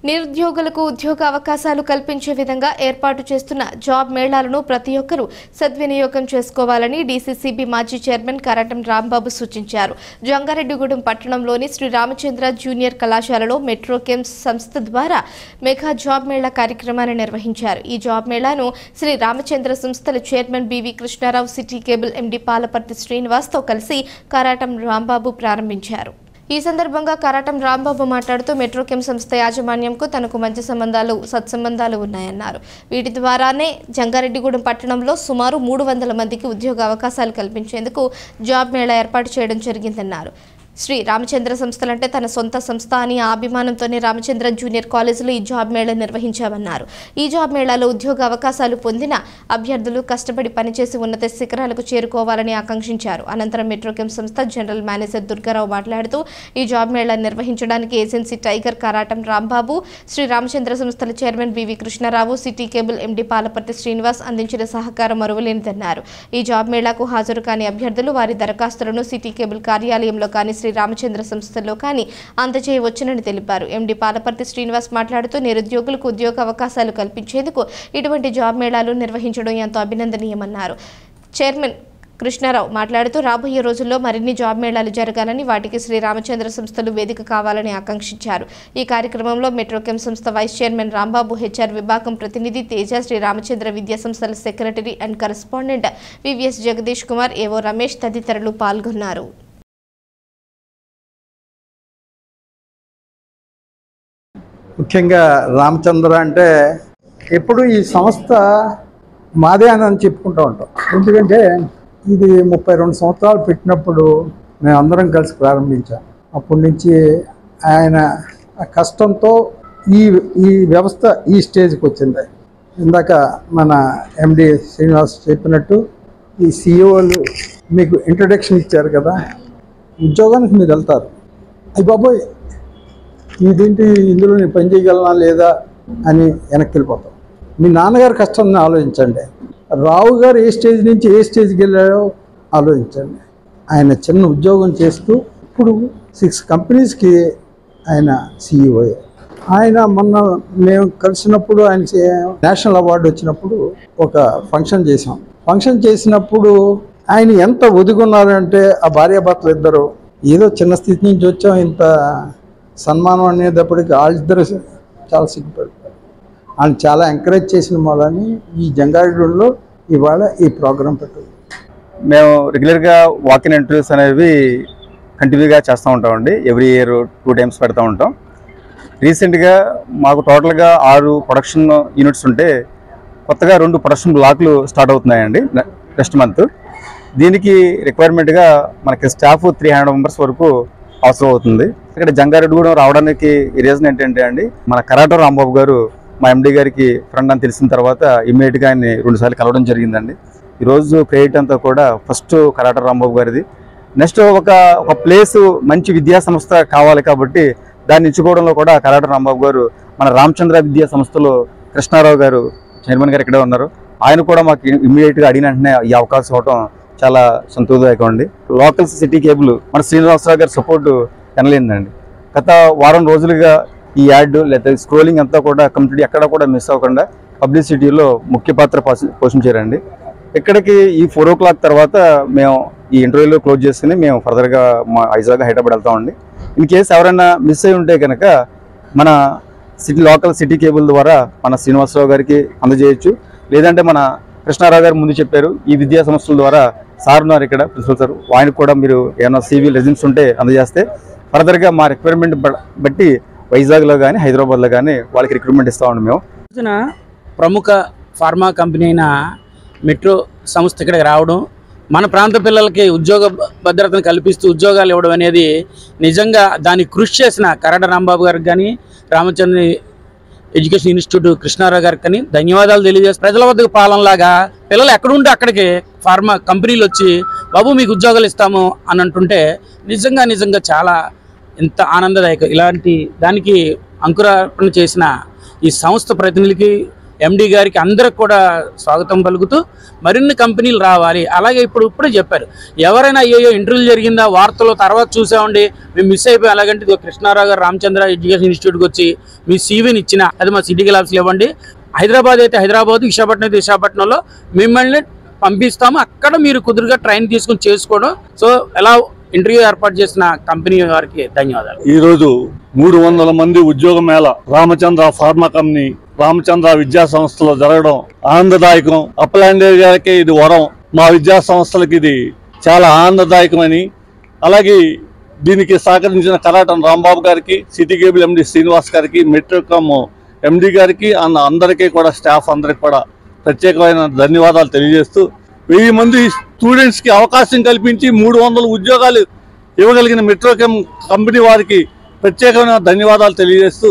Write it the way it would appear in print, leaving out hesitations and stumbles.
నిరుద్యోగులకు ఉద్యోగ అవకాశాలు కల్పించే విధంగా ఏర్పాటు చేస్తున్న జాబ్ మేళాలను ప్రతి ఒక్కరూ సద్వినియోగం చేసుకోవాలని డీసీసీబీ మాజీ చైర్మన్ కరాటం రాంబాబు సూచించారు. జంగారెడ్డిగూడెం పట్టణంలోని శ్రీ రామచంద్ర జూనియర్ కళాశాలలో మెట్రోకెమ్స్ సంస్థ ద్వారా మెగా జాబ్ మేళా కార్యక్రమాన్ని నిర్వహించారు. ఈ జాబ్ మేళాను శ్రీ రామచంద్ర సంస్థల chairman BV Krishnarao, city cable MD Palaparthi శ్రీనివాస్తో కలిసి కరాటం రాంబాబు ప్రారంభించారు. ఈ సందర్భంగా కరాటం రాంబాబు మాట్లాడుతూ మెట్రోకెమ్ సంస్థ యాజమాన్యంకు తనకు మంచి సత్సంబంధాలు ఉన్నాయన్నారు. వీటి ద్వారానే జంగారెడ్డిగూడెం పట్టణంలో సుమారు 300 మందికి ఉద్యోగ అవకాశాలు కల్పించేందుకు జాబ్ మేళా ఏర్పాటు చేయడం జరిగిందన్నారు. శ్రీ రామచంద్ర సంస్థలంటే తన సొంత సంస్థ అని ఆ అభిమానంతోనే రామచంద్ర జూనియర్ కాలేజీలో ఈ జాబ్ మేళా నిర్వహించామన్నారు. ఈ జాబ్ మేళాలో ఉద్యోగ అవకాశాలు పొందిన అభ్యర్థులు కష్టపడి పనిచేసి ఉన్నత శిఖరాలకు చేరుకోవాలని ఆకాంక్షించారు. అనంతరం మెట్రోకెమ్ సంస్థ జనరల్ మేనేజర్ దుర్గారావు మాట్లాడుతూ ఈ జాబ్ మేళా నిర్వహించడానికి ఏజెన్సీ టైగర్ కరాటం రాంబాబు, శ్రీ రామచంద్ర సంస్థల chairman BV Krishnarao, city cable MD Palaparthi Srinivas అందించిన సహకారం మరువలేనిదన్నారు. ఈ జాబ్ మేళాకు హాజరు కాని అభ్యర్థులు వారి దరఖాస్తులను సిటీ కేబుల్ కార్యాలయంలో కానీ శ్రీ రామచంద్ర సంస్థల్లో కానీ అందజేయవచ్చునని తెలిపారు. ఎండీ పాలపర్తి శ్రీనివాస్ మాట్లాడుతూ నిరుద్యోగులకు ఉద్యోగ అవకాశాలు కల్పించేందుకు ఇటువంటి జాబ్ మేళాలు నిర్వహించడం ఎంతో అభినందనీయమన్నారు. చైర్మన్ కృష్ణారావు మాట్లాడుతూ రాబోయే రోజుల్లో మరిన్ని జాబ్ మేళాలు జరగాలని, వాటికి శ్రీ రామచంద్ర సంస్థలు వేదిక కావాలని ఆకాంక్షించారు. ఈ కార్యక్రమంలో మెట్రోకెమ్ సంస్థ వైస్ చైర్మన్ రాంబాబు, హెచ్ఆర్ విభాగం ప్రతినిధి తేజ, శ్రీ రామచంద్ర విద్యా సంస్థల secretary and correspondent VVS Jagadish Kumar, ఏవో రమేష్ తదితరులు పాల్గొన్నారు. ముఖ్యంగా రామచంద్ర అంటే ఎప్పుడు ఈ సంస్థ మాదే అని చెప్పుకుంటూ ఉంటాం. ఎందుకంటే ఇది 32 సంవత్సరాలు పెట్టినప్పుడు మేమందరం కలిసి ప్రారంభించాం. అప్పటి నుంచి ఆయన కష్టంతో ఈ వ్యవస్థ ఈ స్టేజ్కి వచ్చింది. ఇందాక మన ఎండి శ్రీనివాస్ చెప్పినట్టు ఈ సిఇఓలు మీకు ఇంట్రడక్షన్ ఇచ్చారు కదా, ఉద్యోగానికి మీరు వెళ్తారు, అయ్యి బాబోయ్ ఇదేంటి, ఇందులో నేను పని చేయగలనా లేదా అని వెనక్కి వెళ్ళిపోతాం. మీ నాన్నగారి కష్టాన్ని ఆలోచించండి, రావు గారు ఏ స్టేజ్ నుంచి ఏ స్టేజ్కి వెళ్ళారో ఆలోచించండి. ఆయన చిన్న ఉద్యోగం చేస్తూ ఇప్పుడు 6 కంపెనీస్కి ఆయన సిఇఓ. ఆయన మొన్న మేము కలిసినప్పుడు ఆయనకి నేషనల్ అవార్డు వచ్చినప్పుడు ఒక ఫంక్షన్ చేసినప్పుడు ఆయన ఎంత ఒదిగున్నారంటే ఆ భార్యాభర్తలు ఇద్దరు ఏదో చిన్న స్థితి నుంచి వచ్చాం, ఇంత సన్మానం అనేటప్పటికి వాళ్ళిద్దరు చాలా సిగ్గుపడతారు. ఆయన చాలా ఎంకరేజ్ చేసిన మూలని ఈ జంగారెడ్డిలో ఇవాళ ఈ ప్రోగ్రాం పెట్టారు. మేము రెగ్యులర్గా వాకిన్ ఇంటర్వ్యూస్ అనేవి కంటిన్యూగా చేస్తూ ఉంటామండి. ఎవ్రీ ఇయర్ 2 టైమ్స్ పెడతా ఉంటాం. రీసెంట్గా మాకు టోటల్గా 6 ప్రొడక్షన్ యూనిట్స్ ఉంటే కొత్తగా 2 ప్రొడక్షన్ బ్లాక్లు స్టార్ట్ అవుతున్నాయండి నెక్స్ట్ మంత్. దీనికి రిక్వైర్మెంట్గా మనకి స్టాఫ్ 300 మెంబర్స్ వరకు అవసరం అవుతుంది. ఇక్కడ జంగారెడ్డిగూడెం రావడానికి రీజన్ ఏంటంటే అండి, మన కరాటం రాంబాబు గారు మా ఎండీ గారికి ఫ్రెండ్ అని తెలిసిన తర్వాత ఇమ్మీడియట్గా ఆయన్ని 2 సార్లు కలవడం జరిగిందండి. ఈరోజు క్రెడిట్ అంతా కూడా ఫస్ట్ కరాటం రాంబాబు గారిది. నెక్స్ట్ ఒక ప్లేస్ మంచి విద్యా సంస్థ కావాలి కాబట్టి దాన్ని ఎంచుకోవడంలో కూడా కరాటం రాంబాబు గారు మన రామచంద్ర విద్యా సంస్థలో కృష్ణారావు గారు చైర్మన్ గారు ఇక్కడే ఉన్నారు. ఆయన కూడా మాకు ఇమ్మీడియట్గా అడిగిన వెంటనే ఈ అవకాశం అవడం చాలా సంతోషదాయకం అండి. లోకల్ సిటీ కేబుల్ మన శ్రీనివాసరావు గారి సపోర్టు ఎనలేదండి. గత వారం రోజులుగా ఈ యాడ్ లేదా స్క్రోలింగ్ అంతా కూడా కంప్లీట్ ఎక్కడ కూడా మిస్ అవ్వకుండా పబ్లిసిటీలో ముఖ్య పాత్ర పోషించారండి. ఇక్కడికి ఈ 4 o'clock తర్వాత మేము ఈ ఇంటర్వ్యూలో క్లోజ్ చేసుకుని మేము ఫర్దర్గా మా వైజాగ్ హైదరాబాద్ వెళ్తామండి. ఇన్ కేసు ఎవరైనా మిస్ అయి ఉంటే కనుక మన లోకల్ సిటీ కేబుల్ ద్వారా మన శ్రీనివాసరావు గారికి అందజేయచ్చు. లేదంటే మన కృష్ణారావు గారు ముందు చెప్పారు, ఈ విద్యా సంస్థల ద్వారా సార్ ఉన్నారు ఇక్కడ, ప్రిన్సిపల్ సార్, ఆయనకు కూడా మీరు ఏమైనా సివి రెజ్యూమ్స్ ఉంటే అందజేస్తే ఫర్దర్గా మా రిక్వైర్మెంట్ బట్టి వైజాగ్లో కానీ హైదరాబాద్లో కానీ వాళ్ళకి రిక్రూట్మెంట్ ఇస్తామండి. మేము ప్రముఖ ఫార్మా కంపెనీ అయిన మెట్రో సంస్థ ఇక్కడికి రావడం, మన ప్రాంత పిల్లలకి ఉద్యోగ భద్రతను కల్పిస్తూ ఉద్యోగాలు ఇవ్వడం అనేది నిజంగా దాన్ని కృషి చేసిన కరాటం రాంబాబు గారికి కానీ, రామచంద్ర ఎడ్యుకేషన్ ఇన్స్టిట్యూట్ కృష్ణారావు గారికి కానీ ధన్యవాదాలు తెలియజేసి, ప్రజల వద్దకు పాలనలాగా పిల్లలు ఎక్కడుంటే అక్కడికి ఫార్మా కంపెనీలు వచ్చి బాబు మీకు ఉద్యోగాలు ఇస్తాము అని అంటుంటే నిజంగా చాలా ఎంత ఆనందదాయకం. ఇలాంటి దానికి అంకురార్పణ చేసిన ఈ సంస్థ ప్రతినిధులకి ఎండి గారికి అందరికి కూడా స్వాగతం పలుకుతూ మరిన్ని కంపెనీలు రావాలి. అలాగే ఇప్పుడే చెప్పారు, ఎవరైనా అయ్యో ఇంటర్వ్యూ జరిగిందా వార్తలు తర్వాత చూసామండి మేము మిస్ అయిపోయాం, అలాగంటే ఇదిగో కృష్ణారావు గారు రామచంద్ర ఎడ్యుకేషన్ ఇన్స్టిట్యూట్కి వచ్చి మీ సీవీని ఇచ్చిన అది మా సిటీ ల్యాబ్స్లో ఇవ్వండి, హైదరాబాద్ అయితే హైదరాబాద్, విశాఖపట్నం అయితే విశాఖపట్నంలో మిమ్మల్ని పంపిస్తాము, అక్కడ మీరు కుదురుగా ట్రైన్ తీసుకుని చేసుకోవడం. సో ఎలా ఇంటర్వ్యూ ఏర్పాటు చేసిన కంపెనీ వారికి ధన్యవాదాలు. ఈరోజు 300 మంది ఉద్యోగ మేళ రామచంద్ర ఫార్మా కంపెనీ రామచంద్ర విద్యా సంస్థలో జరగడం ఆనందదాయకం. అప్పలాండే గారికి ఇది వరం, మా విద్యా సంస్థలకి ఇది చాలా ఆనందదాయకమని, అలాగే దీనికి సహకరించిన కరాటం రాంబాబు గారికి, సిటీ కేబుల్ ఎండి శ్రీనివాస్ గారికి, మెట్రోకామ్ ఎండి గారికి అందరికీ కూడా స్టాఫ్ అందరికి కూడా ప్రత్యేకమైన ధన్యవాదాలు తెలియజేస్తూ 1000 మంది స్టూడెంట్స్కి అవకాశం కల్పించి 300 ఉద్యోగాలు ఇవ్వగలిగిన మెట్రోకామ్ కంపెనీ వారికి ప్రత్యేకమైన ధన్యవాదాలు తెలియజేస్తూ